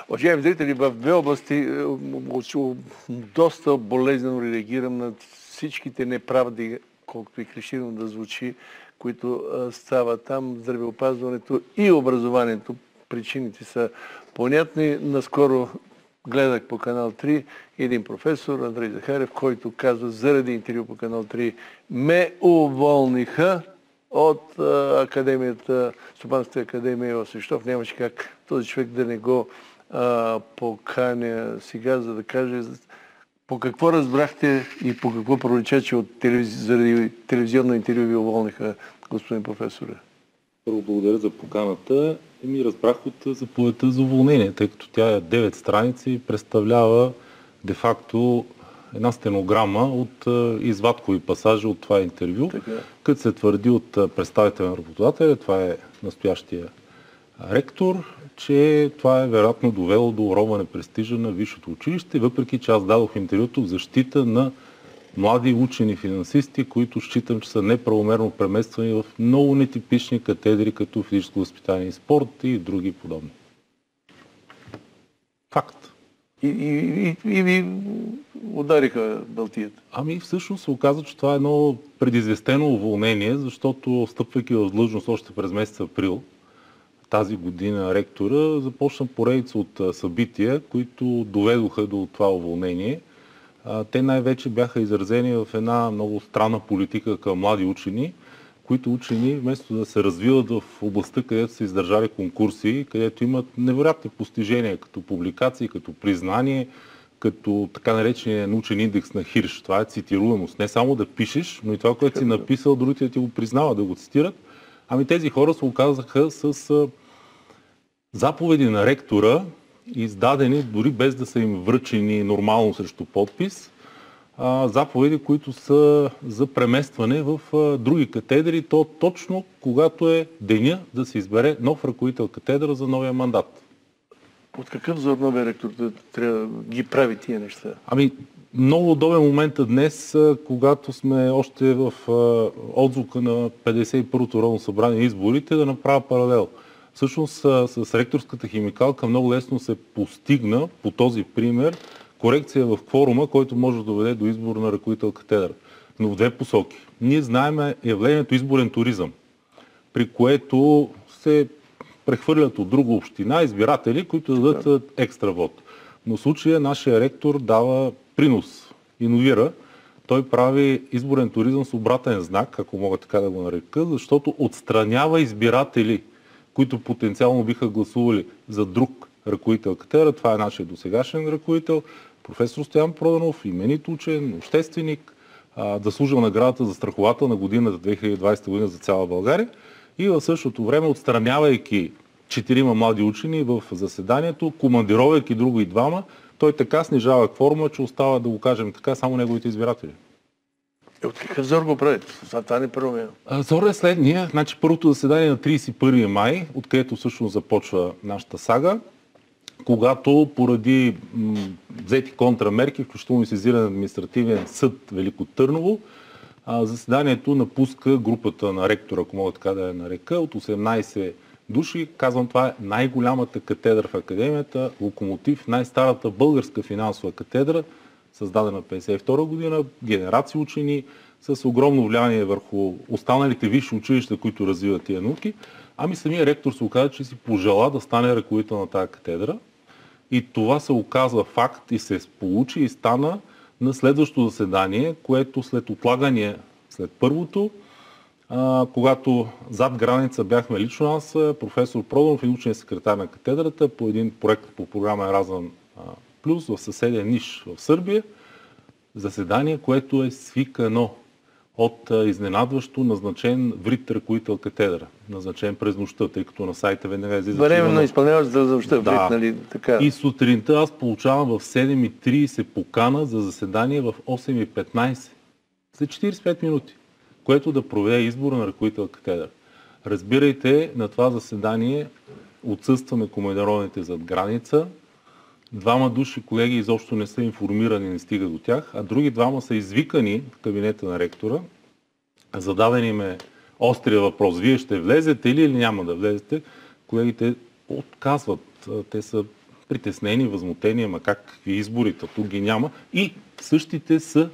Уважаеми зрители, в две области доста болезнено реагирам на всичките неправди, колкото и клиширано да звучи, които стават там, здравеопазването и образованието. Причините са понятни. Наскоро гледах по Канал 3 един професор, Андрей Захарев, който казва, заради интервю по Канал 3, ме уволниха от академията, Стопанската академия Йосиф Свищов. Нямаше как този човек да не го поканя сега, за да каже по какво разбрахте и по какво пролича, че заради телевизионно интервю ви уволниха, господин професоре. Първо благодаря за поканата и ми разбрах от заповедта за уволнение, тъй като тя е 9 страници и представлява де-факто една стенограма от извадкови пасажи от това интервю, като се твърди от представител на работодателя, това е настоящия ректор, че това е вероятно довело до уронване престижа на висшето училище, въпреки че аз дадох интервюто в защита на млади учени финансисти, които считам, че са неправомерно премествани в много нетипични катедри, като физическо възпитание и спорт и други подобни. Факт. И ви удариха бълтията. Ами всъщност се оказа, че това е едно предизвестено уволнение, защото стъпвайки в длъжност още през месец април тази година ректора започна поредица от събития, които доведоха до това уволнение. Те най-вече бяха изразени в една много странна политика към млади учени, които учени, вместо да се развиват в областта, където са издържали конкурси, където имат невероятни постижения, като публикации, като признание, като така наречения научен индекс на Хирш. Това е цитируемост. Не само да пишеш, но и това, което си написал, другите ти го признават да го цитират. Ами тези хора се оказаха с заповеди на ректора, издадени дори без да са им връчени нормално срещу подпис, заповеди, които са за преместване в други катедри, то точно когато е деня да се избере нов ръководител катедра за новия мандат. От какъв зор новия ректор трябва да ги прави тия неща? Ами, много удобен момент е днес, когато сме още в отзвука на 51-то Народно събрание изборите, да направя паралел. Всъщност с ректорската химикалка много лесно се постигна по този пример корекция в кворума, който може да доведе до избор на ръководител катедра. Но в две посоки. Ние знаем явлението изборен туризъм, при което се прехвърлят от друга община избиратели, които дадат екстра вод. Но в случая нашия ректор дава принос, иновира. Той прави изборен туризъм с обратен знак, ако мога така да го нарека, защото отстранява избиратели, които потенциално биха гласували за друг ръководител катедра. Това е нашия досегашен ръководител, професор Стоян Проданов, именит учен, общественик, заслужил наградата за страховател на годината 2020 година за цяла България и в същото време отстранявайки 4 млади учени в заседанието, командировайки друго и двама, той така снижава кворума, че остава, да го кажем така, само неговите избиратели. От какъв зор го правите? Това не промяна. Зор е следния. Значи, първото заседание на 31 май, откъдето всъщност започва нашата сага, когато поради взети контрамерки, включително и сезиран на административен съд Велико Търново, заседанието напуска групата на ректора, ако мога така да я нарека, от 18 души. Казвам, това е най-голямата катедра в академията, Локомотив, най-старата българска финансова катедра, създадена 1952 година, генерации учени с огромно влияние върху останалите висши училища, които развиват тия науки. Ами самия ректор се оказа, че си пожела да стане ръководител на тази катедра. И това се оказва факт и се получи и стана на следващото заседание, което след отлагане, след първото, когато зад граница бяхме лично аз, професор Проданов и научният секретар на катедрата по един проект по програма Еразъм Плюс в съседен Ниш в Сърбия, заседание, което е свикано от изненадващо назначен врит ръководител катедра, назначен през нощта, тъй като на сайта веднага излиза. Временно изпълняваш за нощта, врит, нали? Така. И сутринта аз получавам в 7:30 покана за заседание в 8:15. За 45 минути, което да проведе избор на ръководител катедра. Разбирайте, на това заседание отсъстваме командированите зад граница. 2 души колеги изобщо не са информирани, не стига до тях, а други 2 са извикани в кабинета на ректора. Зададен им е острия въпрос. Вие ще влезете или няма да влезете? Колегите отказват. Те са притеснени, възмутени, ама какви изборите, тук ги няма. И същите са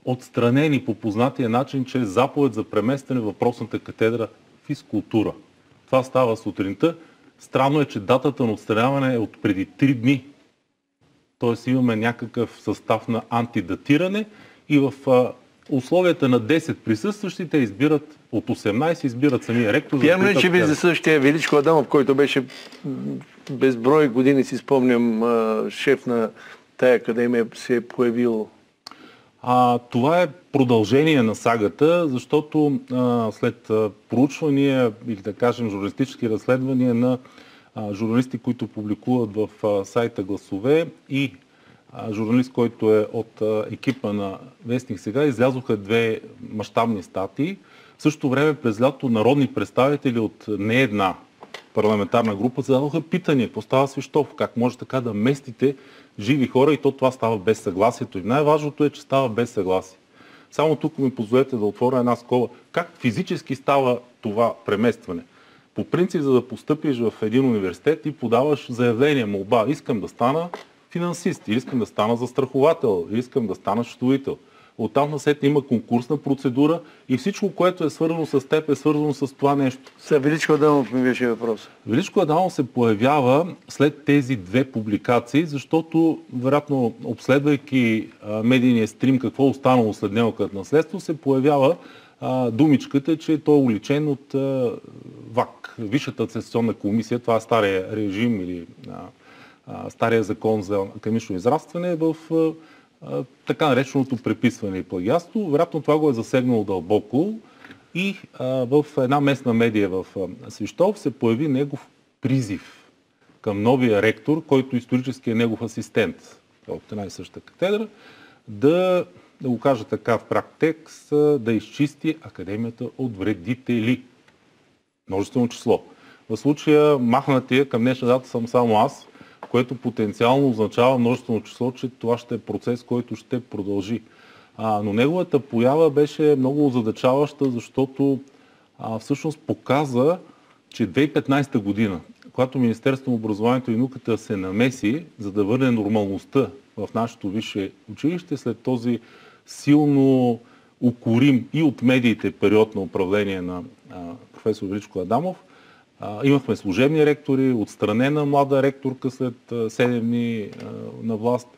отстранени по познатия начин чрез заповед за преместване в въпросната катедра физкултура. Това става сутринта. Странно е, че датата на отстраняване е от преди 3 дни. Тоест имаме някакъв състав на антидатиране и в условията на 10 присъстващи те избират от 18, избират самия ректор. Вярно е, че ви за същия Величко Адамов, който беше безброй години, си спомням, шеф на тая академия, се е появил. Това е продължение на сагата, защото след проучвания или да кажем журналистически разследвания на журналисти, които публикуват в сайта Гласове и журналист, който е от екипа на Вестник Сега, излязоха 2 мащабни статии. В същото време през лято народни представители от не една парламентарна група зададоха питания. Какво става Свищов? Как може така да местите живи хора и това става без съгласието? И най-важното е, че става без съгласие. Само тук ми позволете да отворя една скоба. Как физически става това преместване? По принцип, за да постъпиш в един университет, ти подаваш заявление, молба. Искам да стана финансист, или искам да стана застраховател, или искам да стана счетоводител. Оттам насетне има конкурсна процедура и всичко, което е свързано с теб, е свързано с това нещо. Величко Адамов ми беше въпрос. Величко Адамов се появява след тези 2 публикации, защото, вероятно, обследвайки медийния стрим, какво останало след него като наследство, се появява думичката, че той е уличен от ВАК, Висшата атестационна комисия, това е стария режим или стария закон за академично израстване в така нареченото преписване и плагиатство. Вероятно това го е засегнало дълбоко и в една местна медия в Свищов се появи негов призив към новия ректор, който исторически е негов асистент от една и съща катедра, да го кажа така в прак текст, да изчисти академията от вредители. Множествено число. В случая махнатия към днешна дата съм само аз, което потенциално означава множествено число, че това ще е процес, който ще продължи. Но неговата поява беше много озадачаваща, защото всъщност показа, че 2015 година, когато Министерството на образованието и науката се намеси, за да върне нормалността в нашето висше училище, след този силно укорим и от медиите период на управление на професор Величко Адамов, имахме служебни ректори, отстранена млада ректорка след 7 дни на власт.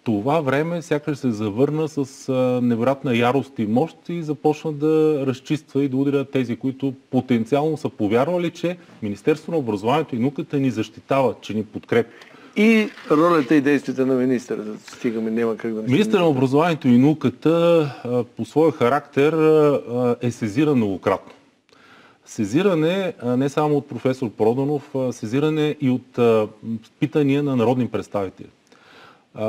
Това време сякаш се завърна с невероятна ярост и мощ и започна да разчиства и да удря тези, които потенциално са повярвали, че Министерството на образованието и науката ни защитава, че ни подкрепя. И ролята и действията на министъра, да стигаме, няма как да не. Министър на образованието и науката по своя характер е сезиран многократно. Сезиране не само от професор Проданов, сезиране и от питания на народни представители.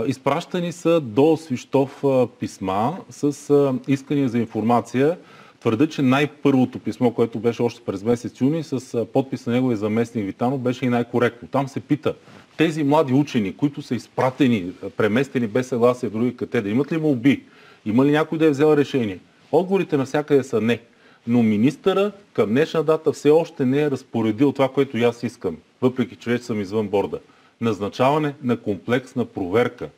Изпращани са до Свищов писма с искания за информация. Твърда, че най-първото писмо, което беше още през месец юни, с подпис на неговия заместник Витанов, беше и най-коректно. Там се пита, тези млади учени, които са изпратени, преместени без съгласие в други катедри, имат ли молби? Има ли някой да е взел решение? Отговорите навсякъде са не. Но министъра към днешна дата все още не е разпоредил това, което и аз искам, въпреки че вече съм извън борда. Назначаване на комплексна проверка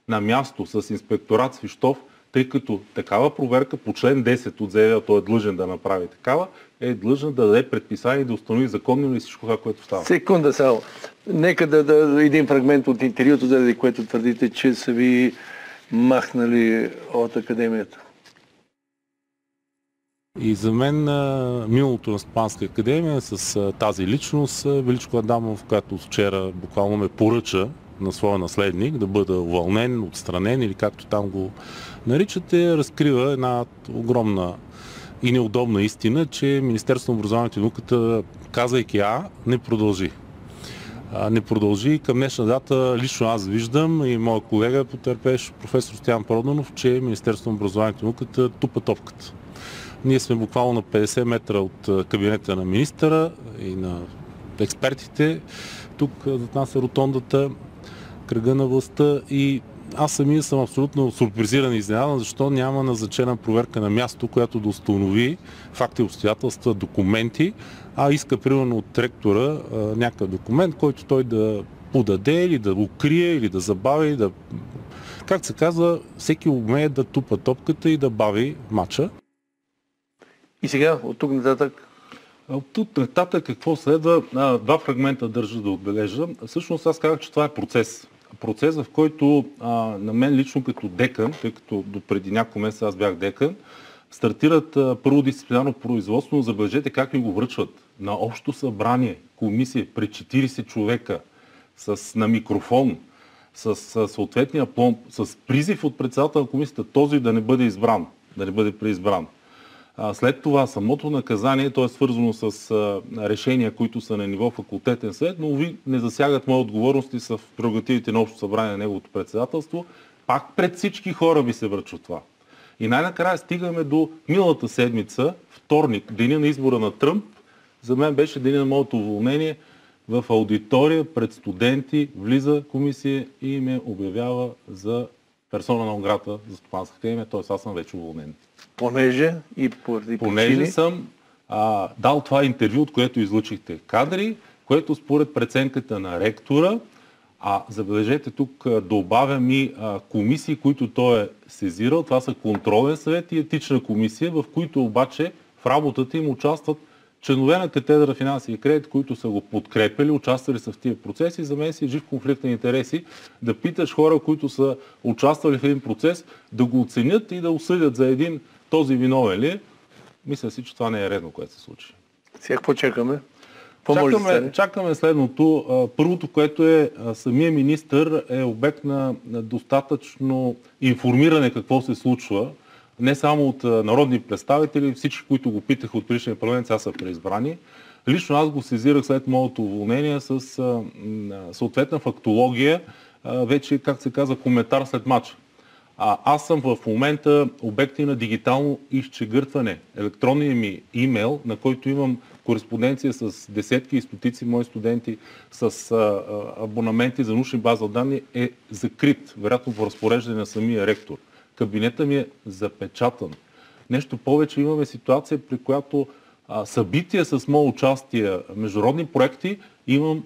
на място с инспекторат Свищов, тъй като такава проверка по член 10 от ЗЕД, той е длъжен да направи такава, е длъжен да даде предписание и да установи законно ли всичко това, което става. Секунда само. Нека да един фрагмент от интервюто, заради което твърдите, че са ви махнали от академията. И за мен миналото на Стопанска академия с тази личност, Величко Адамов, която вчера буквално ме поръча на своя наследник да бъда уволнен, отстранен или както там го наричате, разкрива една огромна и неудобна истина, че Министерството на образованието и науката, казвайки не продължи. Не продължи. Към днешна дата лично аз виждам и моя колега потърпеш професор Стоян Проданов, че Министерството на образованието и науката тупа топката. Ние сме буквално на 50 метра от кабинета на министъра и на експертите. Тук зад нас е ротондата, кръга на властта и аз самия съм абсолютно сурпризиран и изненадан, защо няма назначена проверка на място, която да установи факти, обстоятелства, документи, а иска примерно от ректора някакъв документ, който той да подаде или да укрие, или да забави, да... Как се казва, всеки умее да тупа топката и да бави мача. И сега, от тук нататък? От тук нататък какво следва? Два фрагмента държа да отбележа. Всъщност аз казах, че това е процес. Процес, в който на мен лично като декан, тъй като до преди няколко месеца аз бях декан, стартират първо дисциплинарно производство, но забележете как ми го връчват. На общо събрание, комисия, пред 40 човека, на микрофон, с съответния пломб, с призив от председател на комисията този да не бъде избран, да не бъде преизбран. След това самото наказание, то е свързано с решения, които са на ниво факултетен съвет, но не засягат мои отговорности в прерогативите на общо събрание на неговото председателство. Пак пред всички хора ми се връчва това. И най-накрая стигаме до миналата седмица, вторник, деня на избора на Тръмп. За мен беше деня на моето уволнение. В аудитория пред студенти влиза комисия и ме обявява за персона нон грата за Стопанска академия, т.е. аз съм вече уволнен. Понеже съм дал това интервю, от което излучихте кадри, което според преценката на ректора, забележете тук добавям и комисии, които той е сезирал, това са контролен съвет и етична комисия, в които обаче в работата им участват членове на катедра финанси и кредит, които са го подкрепили, участвали са в тия процеси. За мен си е жив конфликт на интереси да питаш хора, които са участвали в един процес, да го оценят и да осъдят за един този виновен ли. Мисля си, че това не е редно, което се случи. Сега какво чакаме? Чакаме следното. Първото, което е самия министър е обект на достатъчно информиране какво се случва. Не само от народни представители, всички, които го питаха от предишния парламент, сега са преизбрани. Лично аз го сезирах след моето уволнение с съответна фактология, вече, как се казва, коментар след матча. Аз съм в момента обекти на дигитално изчегъртване. Електронният ми имейл, на който имам кореспонденция с десетки и стотици мои студенти, с абонаменти за научни бази данни, е закрит, вероятно в разпореждане на самия ректор. Кабинета ми е запечатан. Нещо повече, имаме ситуация, при която събития с мое участие, международни проекти, имам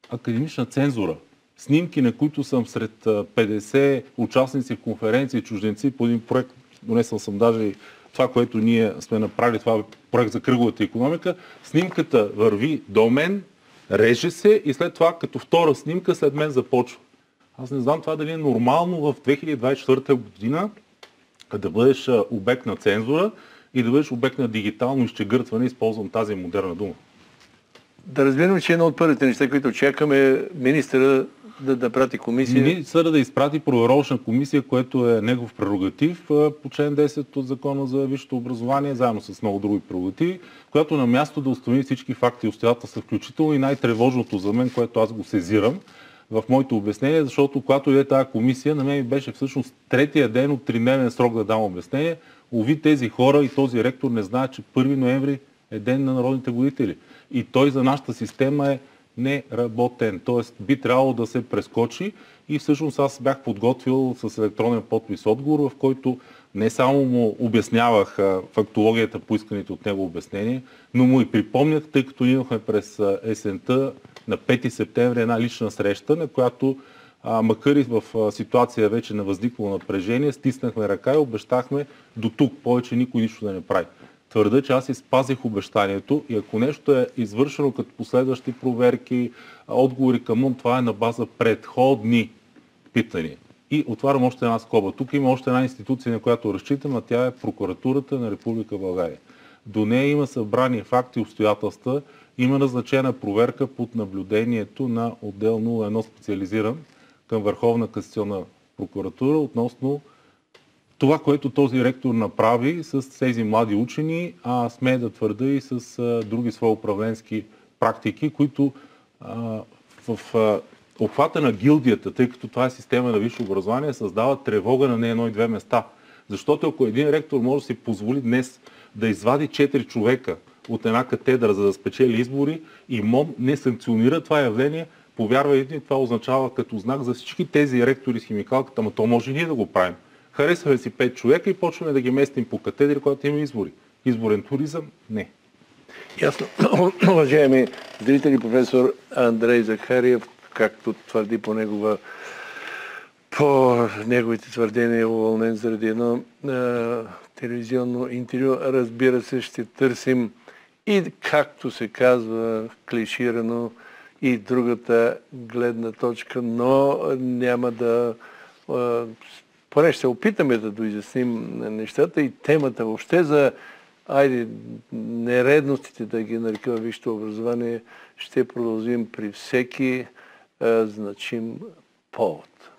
академична цензура. Снимки, на които съм сред 50 участници в конференции, чужденци по един проект, донесъл съм даже и това, което ние сме направили, това е проект за кръговата икономика. Снимката върви до мен, реже се и след това, като втора снимка, след мен започва. Аз не знам това дали е нормално в 2024 година да бъдеш обект на цензура и да бъдеш обект на дигитално изчегъртване, използвам тази модерна дума. Да разберем, че едно от първите неща, които чакаме, министъра да прати комисия. Министъра да изпрати проверовъчна комисия, което е негов прерогатив по член 10 от Закона за висшето образование, заедно с много други прерогативи, която на място да установи всички факти и обстоятелства, включително и най-тревожното за мен, което аз го сезирам в моето обяснение, защото когато иде тази комисия, на мен ми беше всъщност третия ден от 3-дневен срок да дам обяснение. Уви, тези хора и този ректор не знаят, че 1 ноември е ден на народните будители. И той за нашата система е неработен. Тоест би трябвало да се прескочи и всъщност аз бях подготвил с електронен подпис отговор, в който не само му обяснявах фактологията по исканите от него обяснения, но му и припомнях, тъй като имахме през есента на 5 септември една лична среща, на която макар и в ситуация вече на възникнало напрежение, стиснахме ръка и обещахме до тук, повече никой нищо да не прави. Твърда, че аз изпазих обещанието и ако нещо е извършено като последващи проверки, отговори към МОН, това е на база предходни питания. И отварям още една скоба. Тук има още една институция, на която разчитам, а тя е Прокуратурата на Република България. До нея има събрани факти и обстоятелства, има назначена проверка под наблюдението на отдел 01 специализиран към Върховна касационна прокуратура относно това, което този ректор направи с тези млади учени, а смея да твърда и с други свои управленски практики, които в обхвата на гилдията, тъй като това е система на висше образование, създава тревога на не едно и две места. Защото ако един ректор може да си позволи днес да извади 4 човека от една катедра, за да спечели избори и МОН не санкционира това явление, повярвайте, това означава като знак за всички тези ректори с химикалката, ама то може и ние да го правим. Харесваме си 5 човека и почваме да ги местим по катедри, когато има избори. Изборен туризъм? Не. Ясно. Уважаеми зрители, професор Андрей Захариев както твърди по неговите твърдения, уволнен заради едно телевизионно интервю. Разбира се, ще търсим и, както се казва, клиширано, и другата гледна точка, но няма да... Поне ще се опитаме да доизясним нещата и темата въобще за нередностите, да ги нарека висшето образование, ще продължим при всеки значим повод.